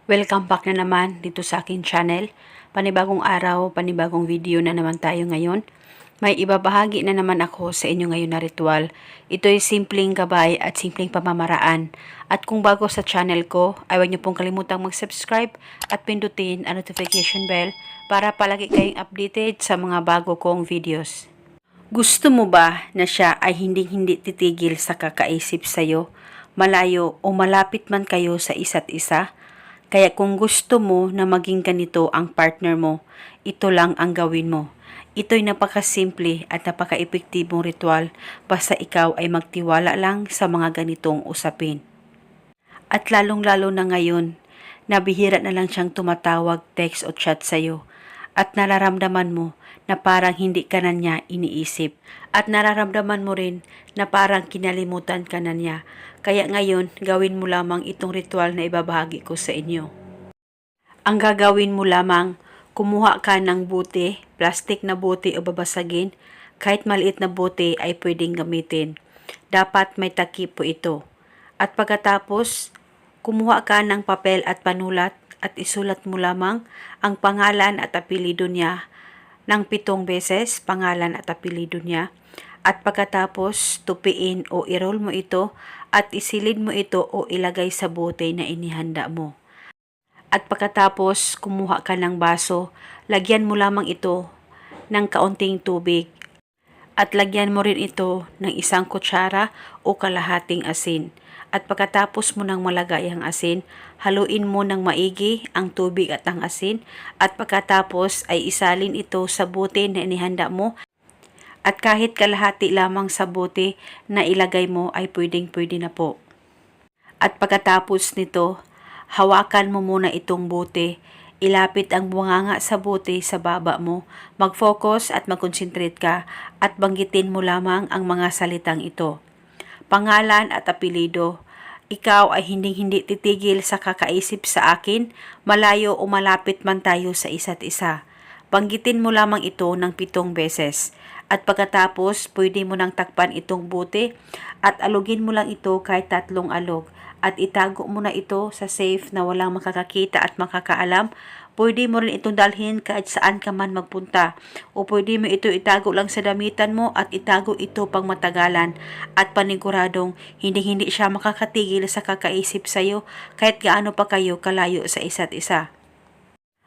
Welcome back na naman dito sa aking channel. Panibagong araw, panibagong video na naman tayo ngayon. May ibabahagi na naman ako sa inyo ngayon na ritual. Ito ay simpleng gabay at simpleng pamamaraan. At kung bago sa channel ko, ay huwag niyo pong kalimutang mag-subscribe at pindutin ang notification bell para palagi kayong updated sa mga bago kong videos. Gusto mo ba na siya ay hindi titigil sa kakaisip sa'yo, malayo o malapit man kayo sa isa't isa? Kaya kung gusto mo na maging ganito ang partner mo, ito lang ang gawin mo. Ito'y napakasimple at napaka-epektibong ritual basta ikaw ay magtiwala lang sa mga ganitong usapin. At lalong-lalo na ngayon, nabihira na lang siyang tumatawag, text o chat sa'yo at nararamdaman mo na parang hindi ka na niya iniisip at nararamdaman mo rin na parang kinalimutan ka na niya. Kaya ngayon, gawin mo lamang itong ritual na ibabahagi ko sa inyo. Ang gagawin mo lamang, kumuha ka ng bote, plastic na bote o babasagin, kahit maliit na bote ay pwedeng gamitin. Dapat may takip po ito. At pagkatapos, kumuha ka ng papel at panulat at isulat mo lamang ang pangalan at apelyido niya ng 7 beses, pangalan at apelyido niya. At pagkatapos, tupiin o i-roll mo ito at isilid mo ito o ilagay sa bote na inihanda mo. At pagkatapos, kumuha ka ng baso, lagyan mo lamang ito ng kaunting tubig. At lagyan mo rin ito ng 1 kutsara o kalahating asin. At pagkatapos mo nang malagay ang asin, haluin mo ng maigi ang tubig at ang asin. At pagkatapos ay isalin ito sa bote na inihanda mo. At kahit kalahati lamang sa bote na ilagay mo ay pwedeng-pwede na po. At pagkatapos nito, hawakan mo muna itong bote. Ilapit ang bunganga sa bote sa baba mo. Mag-focus at mag-concentrate ka at banggitin mo lamang ang mga salitang ito. Pangalan at apelyido. Ikaw ay hindi titigil sa kakaisip sa akin, malayo o malapit man tayo sa isa't isa. Banggitin mo lamang ito ng 7 beses. At pagkatapos, pwede mo nang takpan itong bote at alugin mo lang ito kahit 3 alog. At itago mo na ito sa safe na walang makakakita at makakaalam. Pwede mo rin itong dalhin kahit saan ka man magpunta. O pwede mo ito itago lang sa damitan mo at itago ito pang matagalan. At paniguradong hindi siya makakatigil sa kakaisip sa'yo kahit gaano pa kayo kalayo sa isa't isa.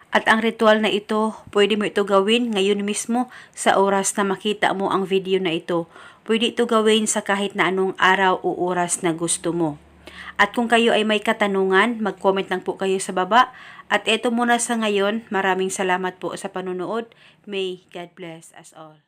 At ang ritual na ito, pwede mo ito gawin ngayon mismo sa oras na makita mo ang video na ito. Pwede ito gawin sa kahit na anong araw o oras na gusto mo. At kung kayo ay may katanungan, mag-comment lang po kayo sa baba. At eto muna sa ngayon, maraming salamat po sa panunood. May God bless us all.